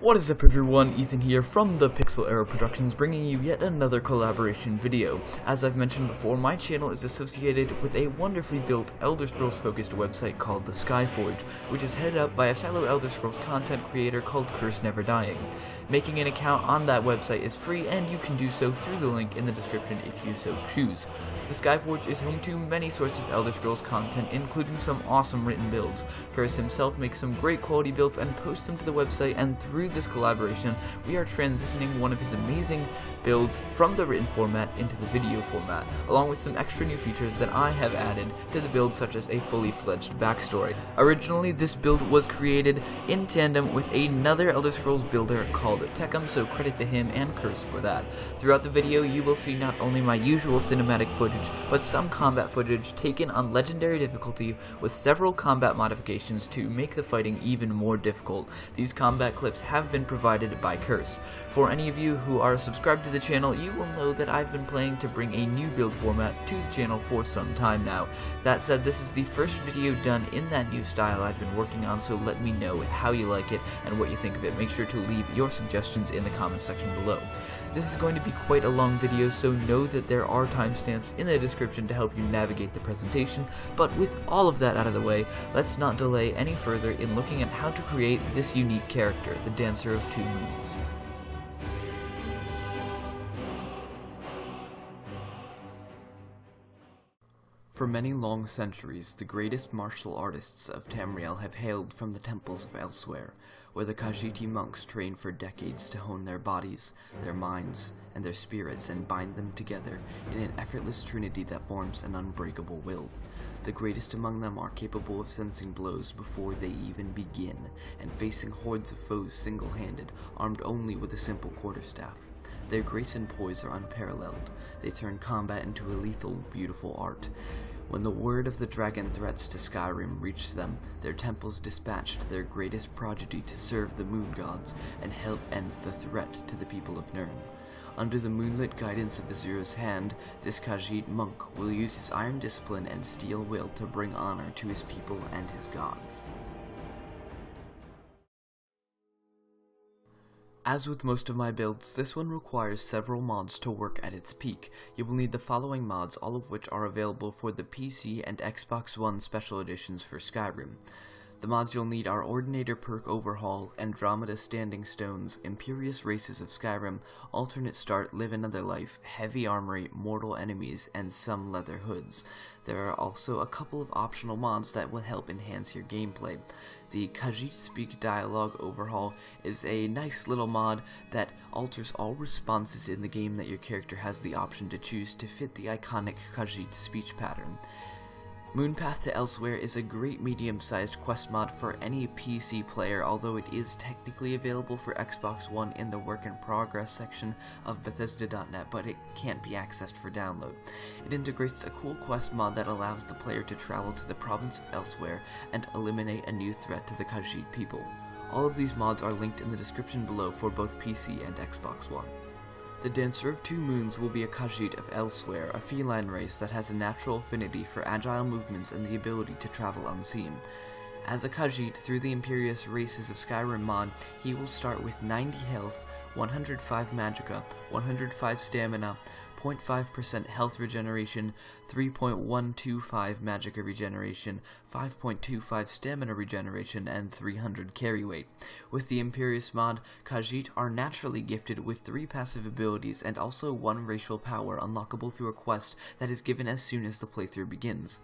What is up everyone, Ethan here from the PixelArrowProductions, bringing you yet another collaboration video. As I've mentioned before, my channel is associated with a wonderfully built Elder Scrolls focused website called the Skyforge, which is headed up by a fellow Elder Scrolls content creator called Curse Never Dying. Making an account on that website is free, and you can do so through the link in the description if you so choose. The Skyforge is home to many sorts of Elder Scrolls content, including some awesome written builds. Curse himself makes some great quality builds and posts them to the website, and through this collaboration, we are transitioning one of his amazing builds from the written format into the video format, along with some extra new features that I have added to the build, such as a fully fledged backstory. Originally, this build was created in tandem with another Elder Scrolls builder called Techum, so credit to him and Curse for that. Throughout the video, you will see not only my usual cinematic footage, but some combat footage taken on legendary difficulty with several combat modifications to make the fighting even more difficult. These combat clips have been provided by Curse. For any of you who are subscribed to the channel, you will know that I've been planning to bring a new build format to the channel for some time now. That said, this is the first video done in that new style I've been working on, so let me know how you like it and what you think of it. Make sure to leave your suggestions in the comment section below. This is going to be quite a long video, so know that there are timestamps in the description to help you navigate the presentation, but with all of that out of the way, let's not delay any further in looking at how to create this unique character, the Dancer of Two Moons. For many long centuries, the greatest martial artists of Tamriel have hailed from the temples of elsewhere, where the Khajiit monks train for decades to hone their bodies, their minds, and their spirits and bind them together in an effortless trinity that forms an unbreakable will. The greatest among them are capable of sensing blows before they even begin, and facing hordes of foes single-handed, armed only with a simple quarterstaff. Their grace and poise are unparalleled. They turn combat into a lethal, beautiful art. When the word of the dragon threats to Skyrim reached them, their temples dispatched their greatest prodigy to serve the moon gods and help end the threat to the people of Nirn. Under the moonlit guidance of Azura's hand, this Khajiit monk will use his iron discipline and steel will to bring honor to his people and his gods. As with most of my builds, this one requires several mods to work at its peak. You will need the following mods, all of which are available for the PC and Xbox One special editions for Skyrim. The mods you'll need are Ordinator Perk Overhaul, Andromeda Standing Stones, Imperious Races of Skyrim, Alternate Start, Live Another Life, Heavy Armory, Mortal Enemies, and some leather hoods. There are also a couple of optional mods that will help enhance your gameplay. The Khajiit Speak dialogue overhaul is a nice little mod that alters all responses in the game that your character has the option to choose to fit the iconic Khajiit speech pattern. Moonpath to Elsewhere is a great medium-sized quest mod for any PC player, although it is technically available for Xbox One in the work in progress section of Bethesda.net, but it can't be accessed for download. It integrates a cool quest mod that allows the player to travel to the province of Elsewhere and eliminate a new threat to the Khajiit people. All of these mods are linked in the description below for both PC and Xbox One. The Dancer of Two Moons will be a Khajiit of Elsewhere, a feline race that has a natural affinity for agile movements and the ability to travel unseen. As a Khajiit through the Imperious Races of Skyrim mod, he will start with 90 health, 105 magicka, 105 stamina, 0.5% health regeneration, 3.125 magicka regeneration, 5.25 stamina regeneration, and 300 carry weight. With the Imperious mod, Khajiit are naturally gifted with 3 passive abilities and also 1 racial power unlockable through a quest that is given as soon as the playthrough begins.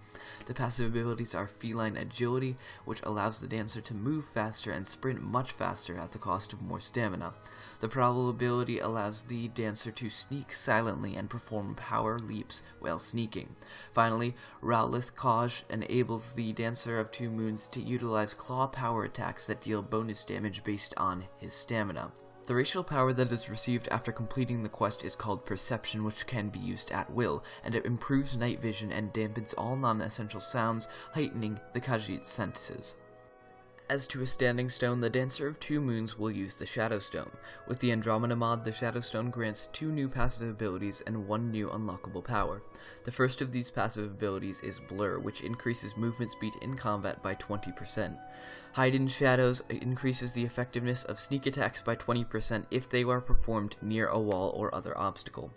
The passive abilities are Feline Agility, which allows the dancer to move faster and sprint much faster at the cost of more stamina. The Prowl ability allows the dancer to sneak silently and perform power leaps while sneaking. Finally, Rowlith Kaj enables the Dancer of Two Moons to utilize claw power attacks that deal bonus damage based on his stamina. The racial power that is received after completing the quest is called Perception, which can be used at will, and it improves night vision and dampens all non-essential sounds, heightening the Khajiit's senses. As to a standing stone, the Dancer of Two Moons will use the Shadow Stone. With the Andromeda mod, the Shadow Stone grants 2 new passive abilities and 1 new unlockable power. The first of these passive abilities is Blur, which increases movement speed in combat by 20%. Hide in Shadows increases the effectiveness of sneak attacks by 20% if they are performed near a wall or other obstacle.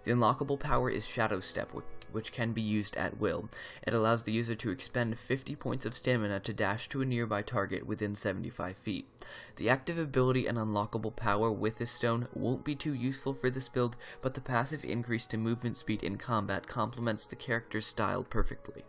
The unlockable power is Shadow Step, which can be used at will. It allows the user to expend 50 points of stamina to dash to a nearby target within 75 feet. The active ability and unlockable power with this stone won't be too useful for this build, but the passive increase to movement speed in combat complements the character's style perfectly.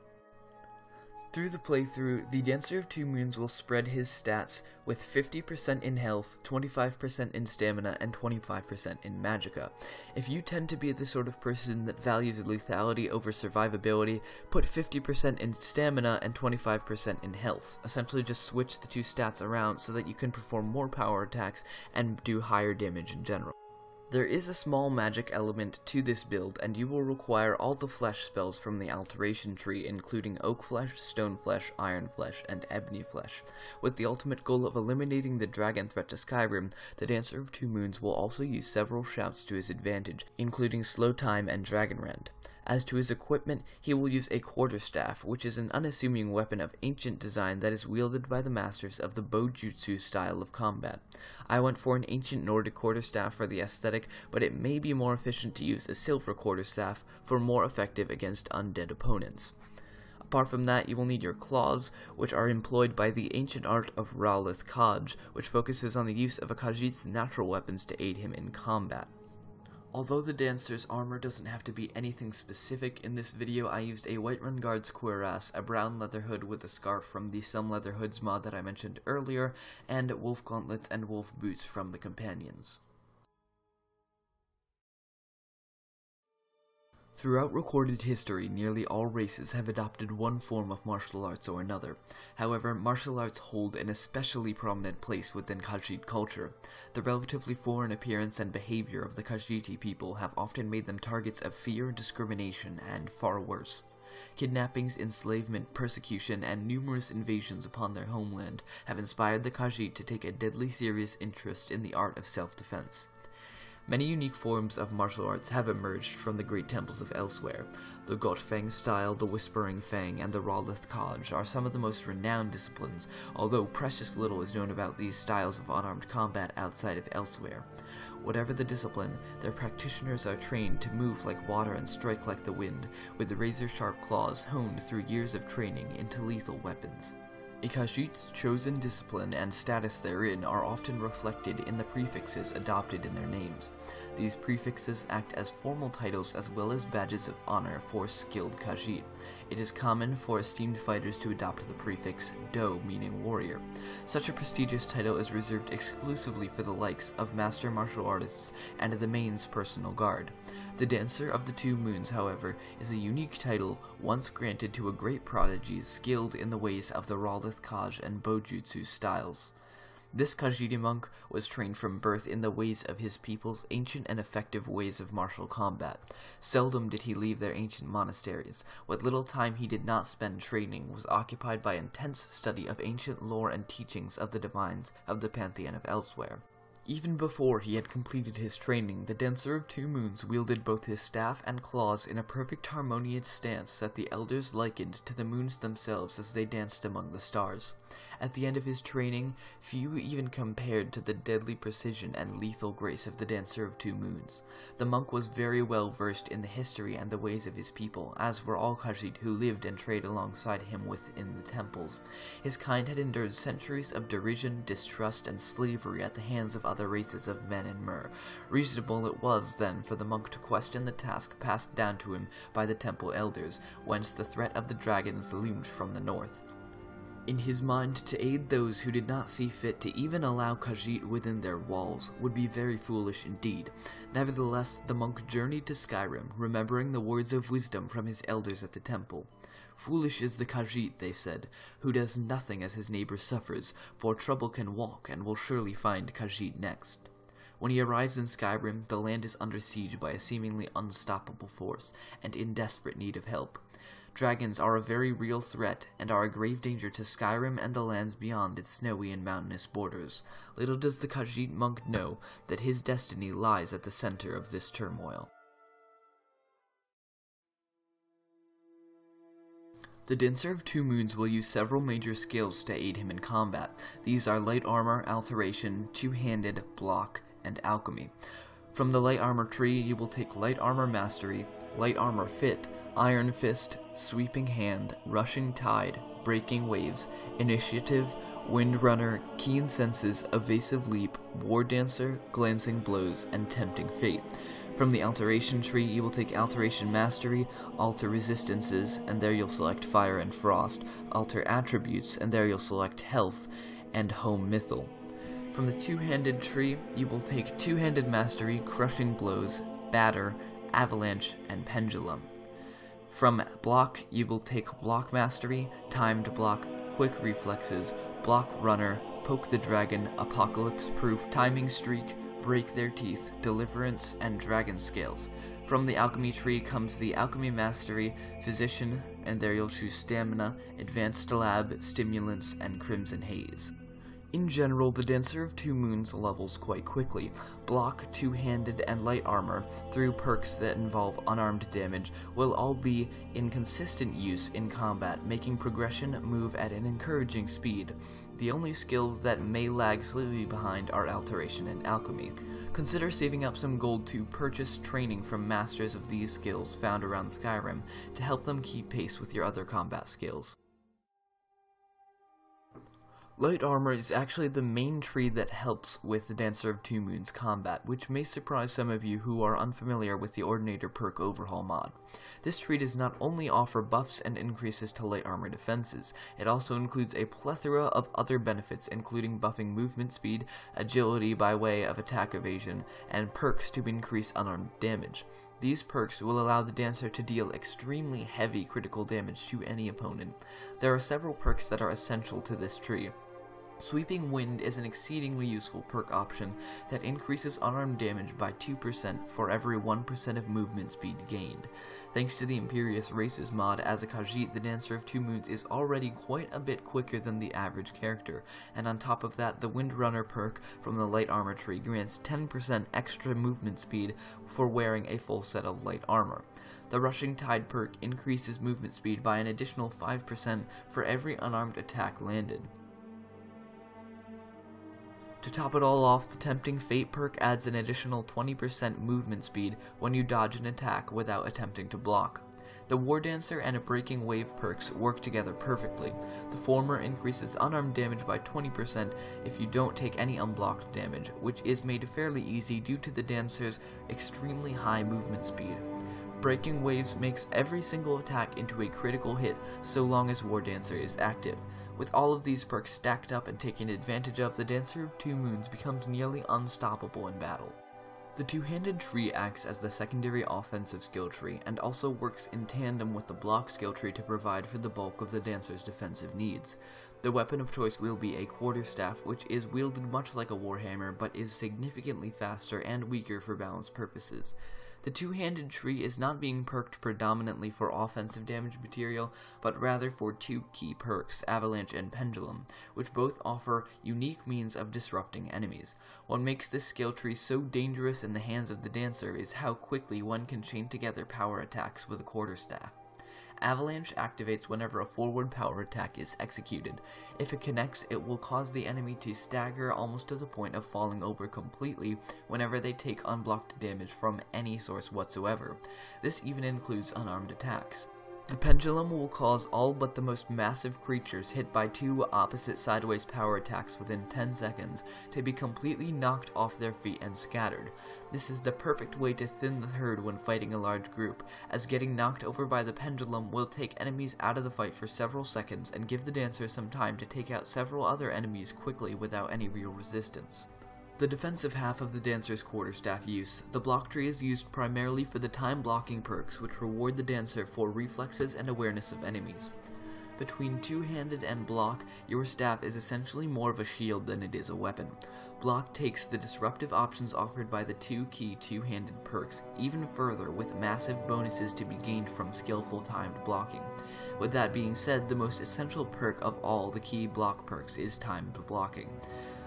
Through the playthrough, the Dancer of Two Moons will spread his stats with 50% in health, 25% in stamina, and 25% in magicka. If you tend to be the sort of person that values lethality over survivability, put 50% in stamina and 25% in health. Essentially just switch the 2 stats around so that you can perform more power attacks and do higher damage in general. There is a small magic element to this build, and you will require all the flesh spells from the Alteration tree, including Oak Flesh, Stone Flesh, Iron Flesh, and Ebony Flesh. With the ultimate goal of eliminating the dragon threat to Skyrim, the Dancer of Two Moons will also use several shouts to his advantage, including Slow Time and Dragon Rend. As to his equipment, he will use a quarterstaff, which is an unassuming weapon of ancient design that is wielded by the masters of the Bojutsu style of combat. I went for an ancient Nordic quarterstaff for the aesthetic, but it may be more efficient to use a silver quarterstaff for more effective against undead opponents. Apart from that, you will need your claws, which are employed by the ancient art of Hrothgar, which focuses on the use of a Khajiit's natural weapons to aid him in combat. Although the Dancer's armor doesn't have to be anything specific, in this video I used a Whiterun Guard's cuirass, a brown leather hood with a scarf from the Some Leather Hoods mod that I mentioned earlier, and wolf gauntlets and wolf boots from the companions. Throughout recorded history, nearly all races have adopted one form of martial arts or another. However, martial arts hold an especially prominent place within Khajiit culture. The relatively foreign appearance and behavior of the Khajiiti people have often made them targets of fear, discrimination, and far worse. Kidnappings, enslavement, persecution, and numerous invasions upon their homeland have inspired the Khajiit to take a deadly serious interest in the art of self-defense. Many unique forms of martial arts have emerged from the great temples of elsewhere. The Gotfang style, the Whispering Fang, and the Hrothgar are some of the most renowned disciplines, although precious little is known about these styles of unarmed combat outside of elsewhere. Whatever the discipline, their practitioners are trained to move like water and strike like the wind, with razor-sharp claws honed through years of training into lethal weapons. A Khajiit's chosen discipline and status therein are often reflected in the prefixes adopted in their names. These prefixes act as formal titles as well as badges of honor for skilled Khajiit. It is common for esteemed fighters to adopt the prefix Do, meaning warrior. Such a prestigious title is reserved exclusively for the likes of master martial artists and the main's personal guard. The Dancer of the Two Moons, however, is a unique title once granted to a great prodigy skilled in the ways of the Hrothgar and Bojutsu styles. This Khajiiti monk was trained from birth in the ways of his people's ancient and effective ways of martial combat. Seldom did he leave their ancient monasteries. What little time he did not spend training was occupied by intense study of ancient lore and teachings of the divines of the pantheon of elsewhere. Even before he had completed his training, the Dancer of Two Moons wielded both his staff and claws in a perfect harmonious stance that the elders likened to the moons themselves as they danced among the stars. At the end of his training, few even compared to the deadly precision and lethal grace of the Dancer of Two Moons. The monk was very well versed in the history and the ways of his people, as were all Khajiit who lived and traded alongside him within the temples. His kind had endured centuries of derision, distrust, and slavery at the hands of other races of men and mer. Reasonable it was, then, for the monk to question the task passed down to him by the temple elders, whence the threat of the dragons loomed from the north. In his mind, to aid those who did not see fit to even allow Khajiit within their walls would be very foolish indeed. Nevertheless, the monk journeyed to Skyrim, remembering the words of wisdom from his elders at the temple. "Foolish is the Khajiit," they said, "who does nothing as his neighbor suffers, for trouble can walk and will surely find Khajiit next." When he arrives in Skyrim, the land is under siege by a seemingly unstoppable force, and in desperate need of help. Dragons are a very real threat and are a grave danger to Skyrim and the lands beyond its snowy and mountainous borders. Little does the Khajiit monk know that his destiny lies at the center of this turmoil. The Dancer of Two Moons will use several major skills to aid him in combat. These are Light Armor, Alteration, Two-Handed, Block, and Alchemy. From the Light Armor tree, you will take Light Armor Mastery, Light Armor Fit, Iron Fist, Sweeping Hand, Rushing Tide, Breaking Waves, Initiative, Windrunner, Keen Senses, Evasive Leap, War Dancer, Glancing Blows, and Tempting Fate. From the Alteration tree, you will take Alteration Mastery, Alter Resistances, and there you'll select Fire and Frost, Alter Attributes, and there you'll select Health, and Home Mythal. From the Two-Handed tree, you will take Two-Handed Mastery, Crushing Blows, Batter, Avalanche, and Pendulum. From Block, you will take Block Mastery, Timed Block, Quick Reflexes, Block Runner, Poke the Dragon, Apocalypse Proof, Timing Streak, Break Their Teeth, Deliverance, and Dragon Scales. From the Alchemy tree comes the Alchemy Mastery, Physician, and there you'll choose Stamina, Advanced Lab, Stimulants, and Crimson Haze. In general, the Dancer of Two Moons levels quite quickly. Block, Two-Handed, and Light Armor, through perks that involve unarmed damage, will all be in consistent use in combat, making progression move at an encouraging speed. The only skills that may lag slightly behind are Alteration and Alchemy. Consider saving up some gold to purchase training from masters of these skills found around Skyrim to help them keep pace with your other combat skills. Light Armor is actually the main tree that helps with the Dancer of Two Moons combat, which may surprise some of you who are unfamiliar with the Ordinator perk Overhaul mod. This tree does not only offer buffs and increases to light armor defenses, it also includes a plethora of other benefits including buffing movement speed, agility by way of attack evasion, and perks to increase unarmed damage. These perks will allow the Dancer to deal extremely heavy critical damage to any opponent. There are several perks that are essential to this tree. Sweeping Wind is an exceedingly useful perk option that increases unarmed damage by 2% for every 1% of movement speed gained. Thanks to the Imperious Races mod, as a Khajiit, the Dancer of Two Moons is already quite a bit quicker than the average character, and on top of that, the Windrunner perk from the Light Armor tree grants 10% extra movement speed for wearing a full set of light armor. The Rushing Tide perk increases movement speed by an additional 5% for every unarmed attack landed. To top it all off, the Tempting Fate perk adds an additional 20% movement speed when you dodge an attack without attempting to block. The War Dancer and a Breaking Wave perks work together perfectly. The former increases unarmed damage by 20% if you don't take any unblocked damage, which is made fairly easy due to the Dancer's extremely high movement speed. Breaking Waves makes every single attack into a critical hit so long as War Dancer is active. With all of these perks stacked up and taken advantage of, the Dancer of Two Moons becomes nearly unstoppable in battle. The Two-Handed tree acts as the secondary offensive skill tree, and also works in tandem with the block skill tree to provide for the bulk of the Dancer's defensive needs. The weapon of choice will be a quarterstaff, which is wielded much like a warhammer, but is significantly faster and weaker for balance purposes. The Two-Handed tree is not being perked predominantly for offensive damage material, but rather for two key perks, Avalanche and Pendulum, which both offer unique means of disrupting enemies. What makes this skill tree so dangerous in the hands of the Dancer is how quickly one can chain together power attacks with a quarterstaff. Avalanche activates whenever a forward power attack is executed. If it connects, it will cause the enemy to stagger almost to the point of falling over completely whenever they take unblocked damage from any source whatsoever. This even includes unarmed attacks. The Pendulum will cause all but the most massive creatures hit by two opposite sideways power attacks within 10 seconds to be completely knocked off their feet and scattered. This is the perfect way to thin the herd when fighting a large group, as getting knocked over by the Pendulum will take enemies out of the fight for several seconds and give the Dancer some time to take out several other enemies quickly without any real resistance. The defensive half of the Dancer's quarterstaff use. The block tree is used primarily for the time blocking perks, which reward the Dancer for reflexes and awareness of enemies. Between two-handed and block, your staff is essentially more of a shield than it is a weapon. Block takes the disruptive options offered by the two key two-handed perks even further, with massive bonuses to be gained from skillful timed blocking. With that being said, the most essential perk of all the key block perks is timed blocking.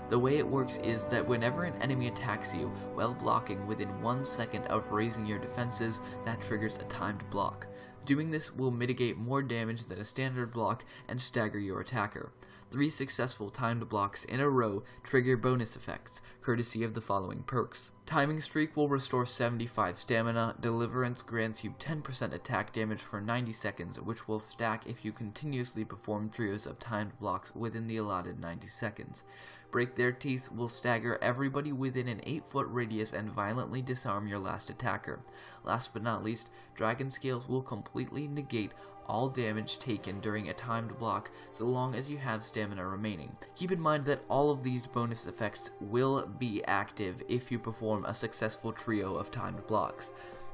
The way it works is that whenever an enemy attacks you while blocking within 1 second of raising your defenses, that triggers a timed block. Doing this will mitigate more damage than a standard block and stagger your attacker. 3 successful timed blocks in a row trigger bonus effects, courtesy of the following perks. Timing Streak will restore 75 stamina, Deliverance grants you 10% attack damage for 90 seconds, which will stack if you continuously perform trios of timed blocks within the allotted 90 seconds. Break Their Teeth will stagger everybody within an 8-foot radius and violently disarm your last attacker. Last but not least, Dragon Scales will completely negate all damage taken during a timed block so long as you have stamina remaining. Keep in mind that all of these bonus effects will be active if you perform a successful trio of timed blocks.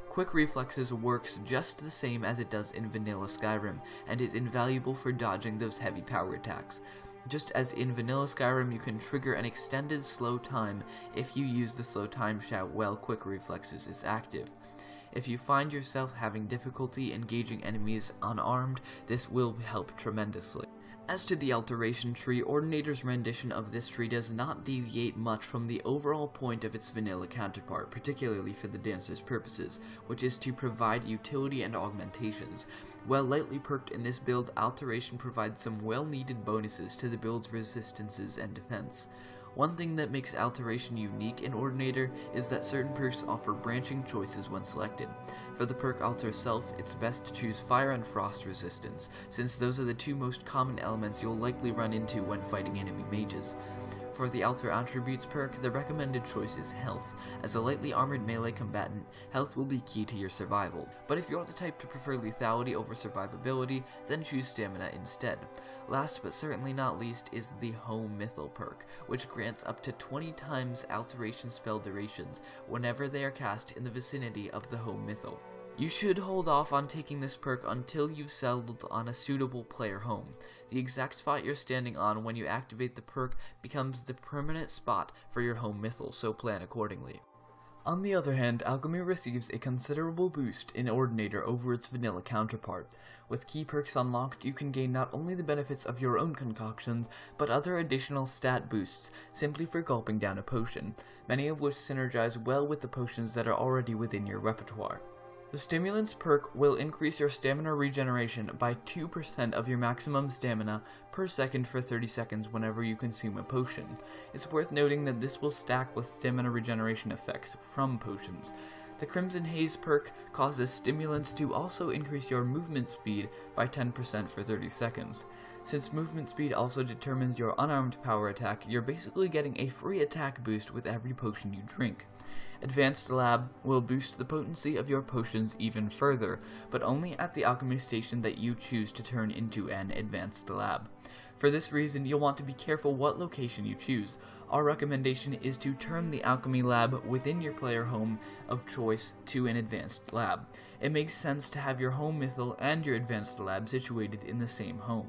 Quick Reflexes works just the same as it does in vanilla Skyrim, and is invaluable for dodging those heavy power attacks. Just as in vanilla Skyrim you can trigger an extended slow time if you use the slow time shout while Quick Reflexes is active. If you find yourself having difficulty engaging enemies unarmed, this will help tremendously. As to the alteration tree, Ordinator's rendition of this tree does not deviate much from the overall point of its vanilla counterpart, particularly for the dancer's purposes, which is to provide utility and augmentations. While lightly perked in this build, Alteration provides some well-needed bonuses to the build's resistances and defense. One thing that makes Alteration unique in Ordinator is that certain perks offer branching choices when selected. For the perk Alter Self, it's best to choose Fire and Frost resistance, since those are the two most common elements you'll likely run into when fighting enemy mages. For the Alter Attributes perk, the recommended choice is Health. As a lightly armored melee combatant, health will be key to your survival, but if you're the type to prefer lethality over survivability, then choose Stamina instead. Last but certainly not least is the Home Mythal perk, which grants up to 20 times Alteration spell durations whenever they are cast in the vicinity of the Home Mythal. You should hold off on taking this perk until you've settled on a suitable player home. The exact spot you're standing on when you activate the perk becomes the permanent spot for your Home Mythal, so plan accordingly. On the other hand, Alchemy receives a considerable boost in Ordinator over its vanilla counterpart. With key perks unlocked, you can gain not only the benefits of your own concoctions, but other additional stat boosts simply for gulping down a potion, many of which synergize well with the potions that are already within your repertoire. The Stimulants perk will increase your stamina regeneration by 2% of your maximum stamina per second for 30 seconds whenever you consume a potion. It's worth noting that this will stack with stamina regeneration effects from potions. The Crimson Haze perk causes Stimulants to also increase your movement speed by 10% for 30 seconds. Since movement speed also determines your unarmed power attack, you're basically getting a free attack boost with every potion you drink. Advanced Lab will boost the potency of your potions even further, but only at the alchemy station that you choose to turn into an Advanced Lab. For this reason, you'll want to be careful what location you choose. Our recommendation is to turn the alchemy lab within your player home of choice to an Advanced Lab. It makes sense to have your Home Mythal and your Advanced Lab situated in the same home.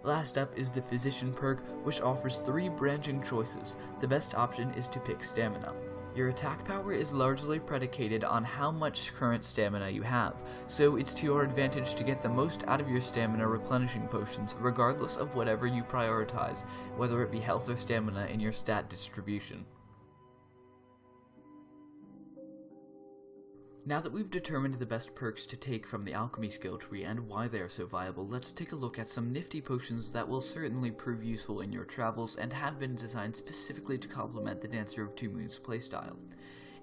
Last up is the Physician perk, which offers 3 branching choices. The best option is to pick Stamina. Your attack power is largely predicated on how much current stamina you have, so it's to your advantage to get the most out of your stamina replenishing potions regardless of whatever you prioritize, whether it be health or stamina in your stat distribution. Now that we've determined the best perks to take from the alchemy skill tree and why they are so viable, let's take a look at some nifty potions that will certainly prove useful in your travels and have been designed specifically to complement the Dancer of Two Moons playstyle.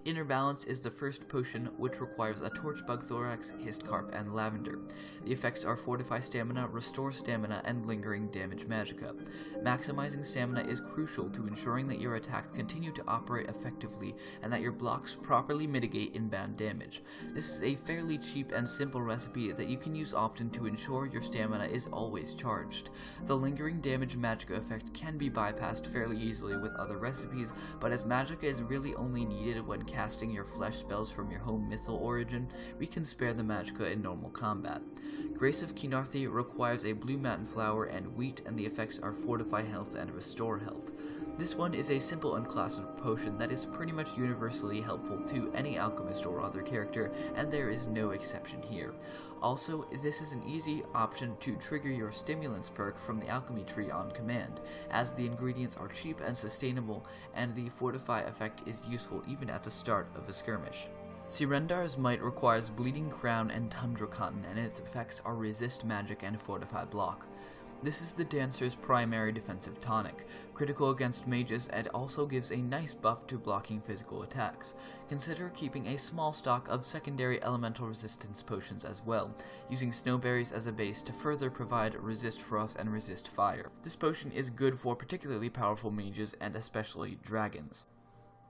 Inner Balance is the first potion, which requires a Torchbug Thorax, Hissed Carp, and Lavender. The effects are Fortify Stamina, Restore Stamina, and Lingering Damage Magicka. Maximizing stamina is crucial to ensuring that your attacks continue to operate effectively and that your blocks properly mitigate inbound damage. This is a fairly cheap and simple recipe that you can use often to ensure your stamina is always charged. The Lingering Damage Magicka effect can be bypassed fairly easily with other recipes, but as Magicka is really only needed when casting your flesh spells from your home mythal origin, we can spare the magicka in normal combat. Grace of Keenarthi requires a blue matin flower and wheat, and the effects are Fortify Health and Restore Health. This one is a simple unclassable potion that is pretty much universally helpful to any alchemist or other character, and there is no exception here. Also, this is an easy option to trigger your stimulants perk from the alchemy tree on command, as the ingredients are cheap and sustainable, and the Fortify effect is useful even at the start of a skirmish. Sirendar's Might requires Bleeding Crown and Tundra Cotton, and its effects are Resist Magic and Fortify Block. This is the Dancer's primary defensive tonic, critical against mages, and also gives a nice buff to blocking physical attacks. Consider keeping a small stock of secondary elemental resistance potions as well, using snowberries as a base to further provide Resist Frost and Resist Fire. This potion is good for particularly powerful mages and especially dragons.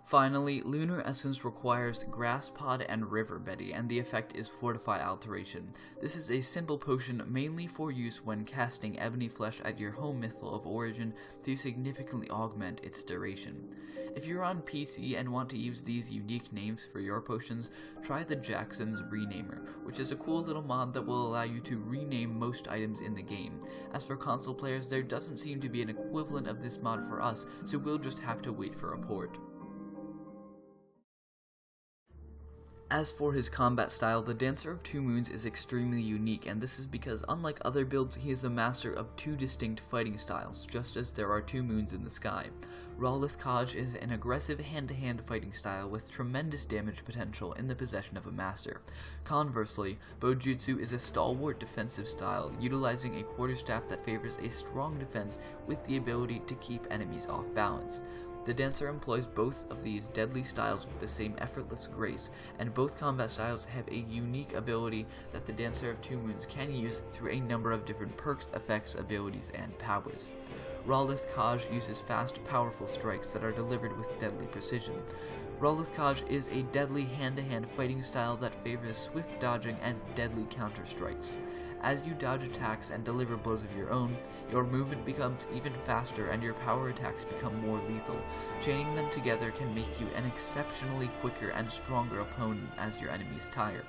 Finally, Lunar Essence requires Grass Pod and River Betty, and the effect is Fortify Alteration. This is a simple potion mainly for use when casting Ebony Flesh at your home mythal of origin to significantly augment its duration. If you're on PC and want to use these unique names for your potions, try the Jaxon's Renamer, which is a cool little mod that will allow you to rename most items in the game. As for console players, there doesn't seem to be an equivalent of this mod for us, so we'll just have to wait for a port. As for his combat style, the Dancer of Two Moons is extremely unique, and this is because unlike other builds, he is a master of two distinct fighting styles, just as there are two moons in the sky. Rawlith Kaj is an aggressive hand-to-hand fighting style with tremendous damage potential in the possession of a master. Conversely, Bojutsu is a stalwart defensive style, utilizing a quarterstaff that favors a strong defense with the ability to keep enemies off balance. The Dancer employs both of these deadly styles with the same effortless grace, and both combat styles have a unique ability that the Dancer of Two Moons can use through a number of different perks, effects, abilities, and powers. Rawlith Kaj uses fast, powerful strikes that are delivered with deadly precision. Rawlith Kaj is a deadly hand-to-hand fighting style that favors swift dodging and deadly counter-strikes. As you dodge attacks and deliver blows of your own, your movement becomes even faster and your power attacks become more lethal. Chaining them together can make you an exceptionally quicker and stronger opponent as your enemies tire.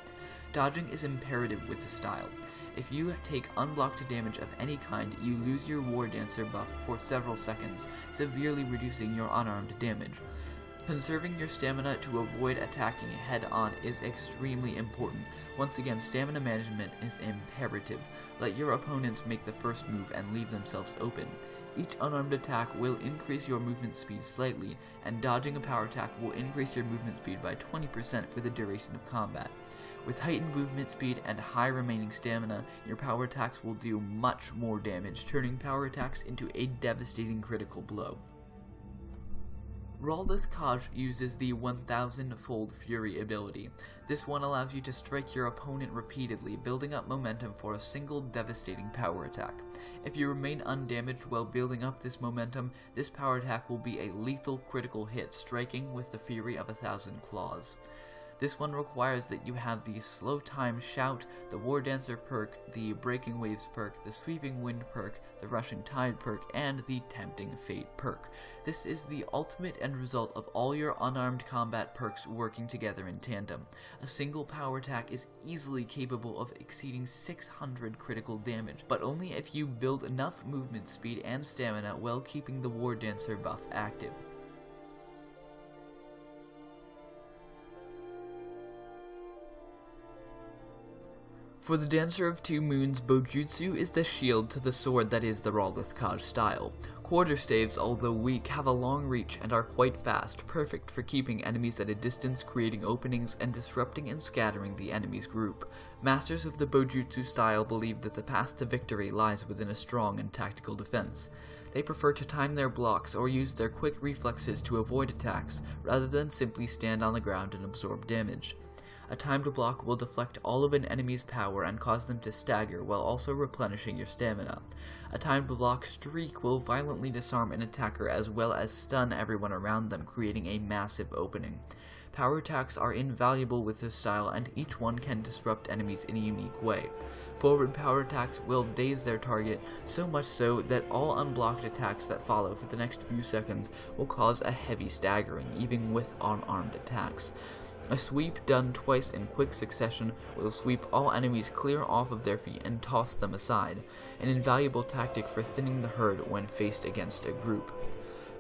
Dodging is imperative with the style. If you take unblocked damage of any kind, you lose your War Dancer buff for several seconds, severely reducing your unarmed damage. Conserving your stamina to avoid attacking head-on is extremely important. Once again, stamina management is imperative. Let your opponents make the first move and leave themselves open. Each unarmed attack will increase your movement speed slightly, and dodging a power attack will increase your movement speed by 20% for the duration of combat. With heightened movement speed and high remaining stamina, your power attacks will do much more damage, turning power attacks into a devastating critical blow. Rawlith Kaj uses the 1000-fold Fury ability. This one allows you to strike your opponent repeatedly, building up momentum for a single devastating power attack. If you remain undamaged while building up this momentum, this power attack will be a lethal critical hit, striking with the fury of 1,000 claws. This one requires that you have the Slow Time Shout, the War Dancer perk, the Breaking Waves perk, the Sweeping Wind perk, the Rushing Tide perk, and the Tempting Fate perk. This is the ultimate end result of all your unarmed combat perks working together in tandem. A single power attack is easily capable of exceeding 600 critical damage, but only if you build enough movement speed and stamina while keeping the War Dancer buff active. For the Dancer of Two Moons, Bojutsu is the shield to the sword that is the Rawlith Kaj style. Quarterstaves, although weak, have a long reach and are quite fast, perfect for keeping enemies at a distance, creating openings, and disrupting and scattering the enemy's group. Masters of the Bojutsu style believe that the path to victory lies within a strong and tactical defense. They prefer to time their blocks or use their quick reflexes to avoid attacks, rather than simply stand on the ground and absorb damage. A timed block will deflect all of an enemy's power and cause them to stagger while also replenishing your stamina. A timed block streak will violently disarm an attacker as well as stun everyone around them, creating a massive opening. Power attacks are invaluable with this style, and each one can disrupt enemies in a unique way. Forward power attacks will daze their target, so much so that all unblocked attacks that follow for the next few seconds will cause a heavy staggering, even with unarmed attacks. A sweep done twice in quick succession will sweep all enemies clear off of their feet and toss them aside, an invaluable tactic for thinning the herd when faced against a group.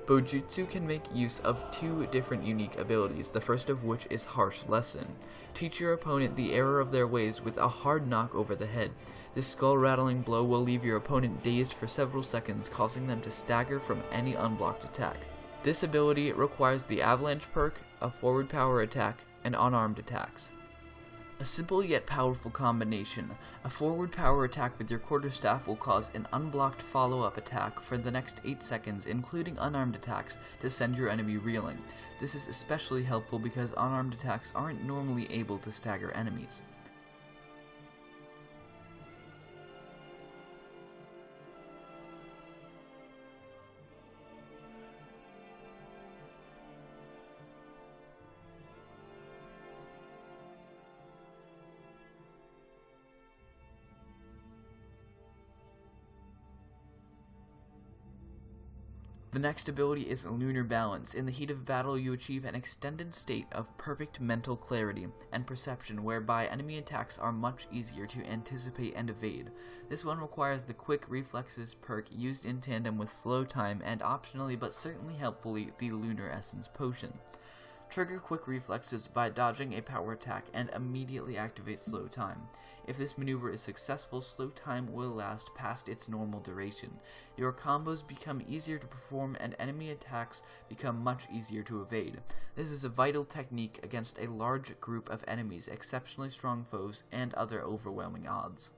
Bojutsu can make use of two different unique abilities, the first of which is Harsh Lesson. Teach your opponent the error of their ways with a hard knock over the head. This skull-rattling blow will leave your opponent dazed for several seconds, causing them to stagger from any unblocked attack. This ability requires the Avalanche perk, a forward power attack, and unarmed attacks. A simple yet powerful combination. A forward power attack with your quarterstaff will cause an unblocked follow-up attack for the next 8 seconds, including unarmed attacks, to send your enemy reeling. This is especially helpful because unarmed attacks aren't normally able to stagger enemies. The next ability is Lunar Balance. In the heat of battle, you achieve an extended state of perfect mental clarity and perception, whereby enemy attacks are much easier to anticipate and evade. This one requires the Quick Reflexes perk used in tandem with Slow Time, and optionally but certainly helpfully, the Lunar Essence Potion. Trigger Quick Reflexes by dodging a power attack and immediately activate Slow Time. If this maneuver is successful, Slow Time will last past its normal duration. Your combos become easier to perform and enemy attacks become much easier to evade. This is a vital technique against a large group of enemies, exceptionally strong foes, and other overwhelming odds.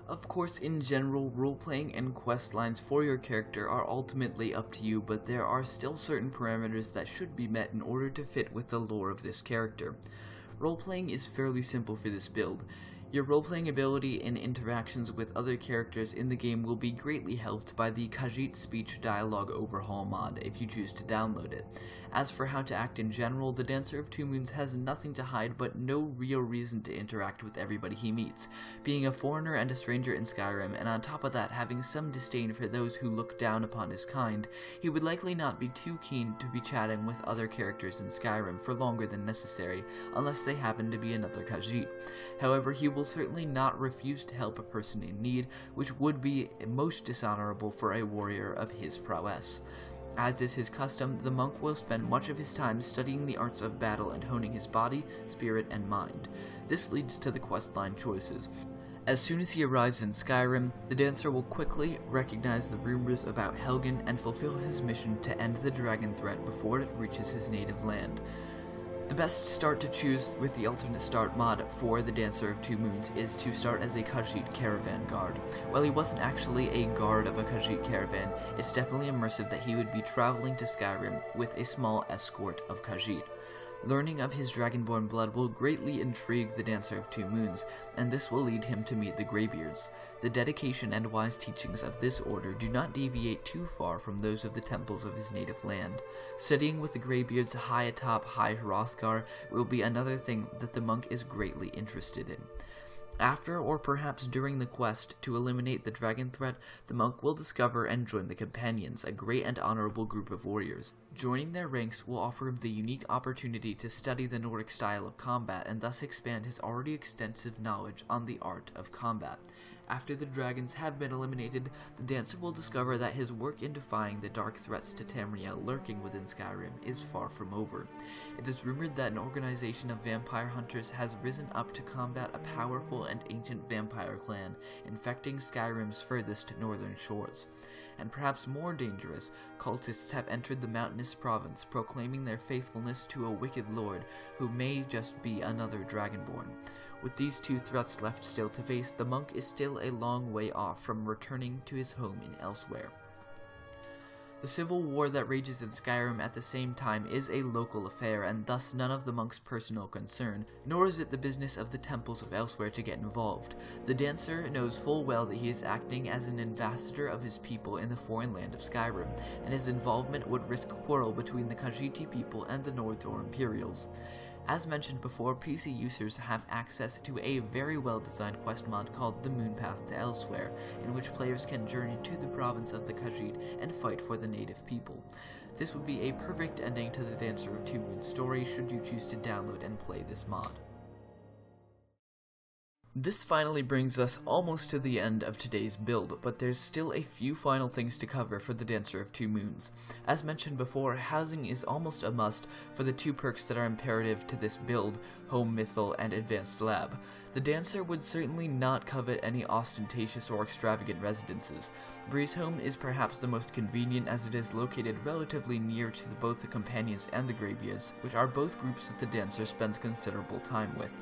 Of course, in general, role-playing and quest lines for your character are ultimately up to you, but there are still certain parameters that should be met in order to fit with the lore of this character. Role-playing is fairly simple for this build. Your role-playing ability and interactions with other characters in the game will be greatly helped by the Khajiit Speak Dialogue Overhaul mod if you choose to download it. As for how to act in general, the Dancer of Two Moons has nothing to hide but no real reason to interact with everybody he meets, being a foreigner and a stranger in Skyrim, and on top of that having some disdain for those who look down upon his kind. He would likely not be too keen to be chatting with other characters in Skyrim for longer than necessary, unless they happen to be another Khajiit. However, he will certainly not refuse to help a person in need, which would be most dishonorable for a warrior of his prowess. As is his custom, the monk will spend much of his time studying the arts of battle and honing his body, spirit, and mind. This leads to the questline choices. As soon as he arrives in Skyrim, the Dancer will quickly recognize the rumors about Helgen and fulfill his mission to end the dragon threat before it reaches his native land. The best start to choose with the alternate start mod for the Dancer of Two Moons is to start as a Khajiit caravan guard. While he wasn't actually a guard of a Khajiit caravan, it's definitely immersive that he would be traveling to Skyrim with a small escort of Khajiit. Learning of his dragonborn blood will greatly intrigue the Dancer of Two Moons, and this will lead him to meet the Greybeards. The dedication and wise teachings of this order do not deviate too far from those of the temples of his native land. Studying with the Greybeards high atop High Hrothgar will be another thing that the monk is greatly interested in. After, or perhaps during the quest to eliminate the dragon threat, the monk will discover and join the Companions, a great and honorable group of warriors. Joining their ranks will offer him the unique opportunity to study the Nordic style of combat and thus expand his already extensive knowledge on the art of combat. After the dragons have been eliminated, the dancer will discover that his work in defying the dark threats to Tamriel lurking within Skyrim is far from over. It is rumored that an organization of vampire hunters has risen up to combat a powerful and ancient vampire clan infecting Skyrim's furthest northern shores. And perhaps more dangerous, cultists have entered the mountainous province, proclaiming their faithfulness to a wicked lord who may just be another dragonborn. With these two threats left still to face, the monk is still a long way off from returning to his home in Elsewhere. The civil war that rages in Skyrim at the same time is a local affair, and thus none of the monk's personal concern, nor is it the business of the temples of Elsewhere to get involved. The dancer knows full well that he is acting as an ambassador of his people in the foreign land of Skyrim, and his involvement would risk quarrel between the Khajiit people and the North or Imperials. As mentioned before, PC users have access to a very well-designed quest mod called the Moon Path to Elsewhere, in which players can journey to the province of the Khajiit and fight for the native people. This would be a perfect ending to the Dancer of Two Moons story should you choose to download and play this mod. This finally brings us almost to the end of today's build, but there's still a few final things to cover for the Dancer of Two Moons. As mentioned before, housing is almost a must for the two perks that are imperative to this build, Home Mythal and Advanced Lab. The Dancer would certainly not covet any ostentatious or extravagant residences. Breeze Home is perhaps the most convenient as it is located relatively near to both the Companions and the Greybeards, which are both groups that the Dancer spends considerable time with.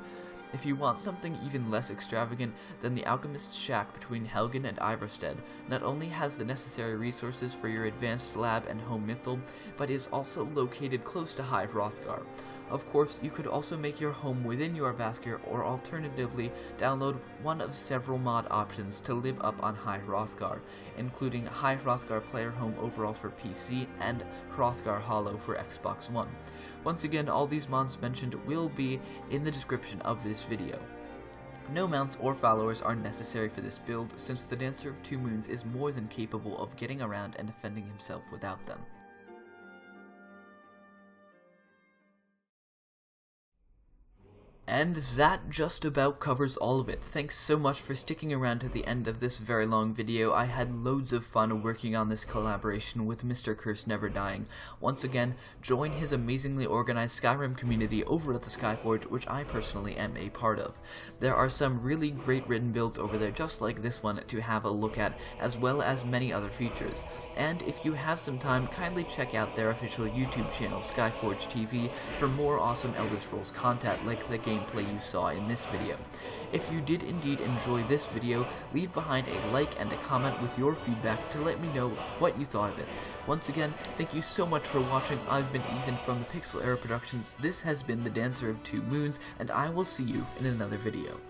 If you want something even less extravagant, then the Alchemist's Shack between Helgen and Ivarstead not only has the necessary resources for your Advanced Lab and Home Mythal, but is also located close to High Hrothgar. Of course, you could also make your home within your Vaskir, or alternatively, download one of several mod options to live up on High Hrothgar, including High Hrothgar Player Home Overall for PC and Hrothgar Hollow for Xbox One. Once again, all these mods mentioned will be in the description of this video. No mounts or followers are necessary for this build, since the Dancer of Two Moons is more than capable of getting around and defending himself without them. And that just about covers all of it. Thanks so much for sticking around to the end of this very long video. I had loads of fun working on this collaboration with Mr. Curse Neverdying. Once again, join his amazingly organized Skyrim community over at the Skyforge, which I personally am a part of. There are some really great written builds over there just like this one to have a look at, as well as many other features. And if you have some time, kindly check out their official YouTube channel, Skyforge TV, for more awesome Elder Scrolls content like the gameplay you saw in this video. If you did indeed enjoy this video, leave behind a like and a comment with your feedback to let me know what you thought of it. Once again, thank you so much for watching. I've been Ethan from the PixelArrowProductions. This has been the Dancer of Two Moons, and I will see you in another video.